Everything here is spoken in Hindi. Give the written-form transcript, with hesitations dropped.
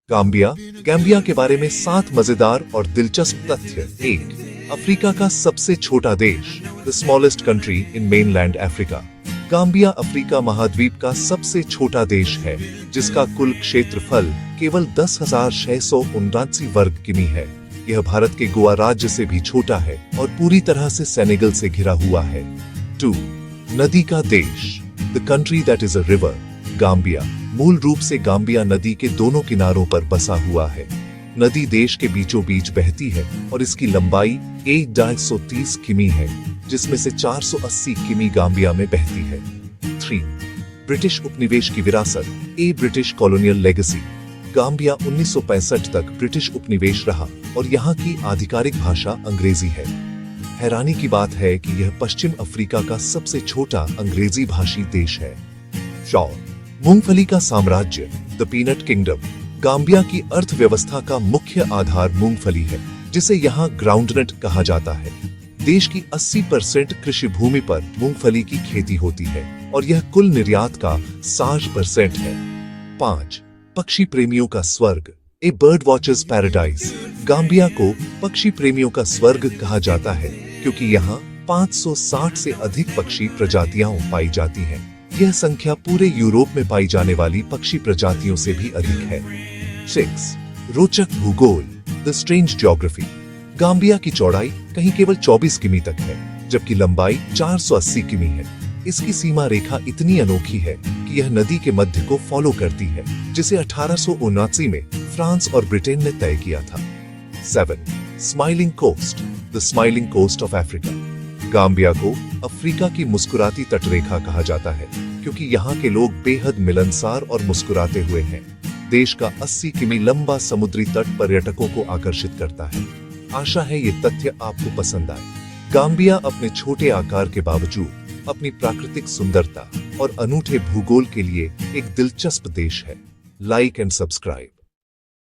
गाम्बिया गैम्बिया के बारे में 7 मजेदार और दिलचस्प तथ्य। 1. अफ्रीका का सबसे छोटा देश, the smallest country in mainland Africa. Gambia Africa महाद्वीप का सबसे छोटा देश है, जिसका कुल क्षेत्रफल केवल 10,679 वर्ग किमी है। यह भारत के गोवा राज्य से भी छोटा है और पूरी तरह से सेनेगल से घिरा हुआ है। 2. नदी का देश, the country that is a river. Gambia मूल रूप से गाम्बिया नदी के दोनों किनारों पर बसा हुआ है। नदी देश के बीचों बीच बहती है और इसकी लंबाई 1,130 किमी है, जिसमें से 480 किमी गाम्बिया में बहती है। 3. ब्रिटिश उपनिवेश की विरासत, ए ब्रिटिश कॉलोनियल लेगेसी। गाम्बिया 1965 तक ब्रिटिश उपनिवेश रहा और यहाँ की आधिकारिक भाषा अंग्रेजी है। हैरानी की बात है कि यह पश्चिम अफ्रीका का सबसे छोटा अंग्रेजी भाषी देश है। 4. मूंगफली का साम्राज्य, द पीनट किंगडम। गाम्बिया की अर्थव्यवस्था का मुख्य आधार मूंगफली है, जिसे यहाँ ग्राउंडनट कहा जाता है। देश की 80% कृषि भूमि पर मूंगफली की खेती होती है और यह कुल निर्यात का 60% है। 5. पक्षी प्रेमियों का स्वर्ग, ए बर्ड वॉचर्स पैराडाइज। गाम्बिया को पक्षी प्रेमियों का स्वर्ग कहा जाता है क्योंकि यहाँ 560 से अधिक पक्षी प्रजातियां पाई जाती हैं। यह संख्या पूरे यूरोप में पाई जाने वाली पक्षी प्रजातियों से भी अधिक है। 6. रोचक भूगोल, द स्ट्रेंज ज्योग्राफी। गाम्बिया की चौड़ाई कहीं केवल 24 किमी तक है, जबकि लंबाई 480 किमी है। इसकी सीमा रेखा इतनी अनोखी है कि यह नदी के मध्य को फॉलो करती है, जिसे 1879 में फ्रांस और ब्रिटेन ने तय किया था। 7. Smiling coast, the smiling coast of Africa. Gambia को अफ्रीका की मुस्कुराती तटरेखा कहा जाता है क्योंकि यहाँ के लोग बेहद मिलनसार और मुस्कुराते हुए हैं। देश का 80 किमी लंबा समुद्री तट पर्यटकों को आकर्षित करता है। आशा है ये तथ्य आपको पसंद आए। गाम्बिया अपने छोटे आकार के बावजूद अपनी प्राकृतिक सुंदरता और अनूठे भूगोल के लिए एक दिलचस्प देश है। Like and subscribe.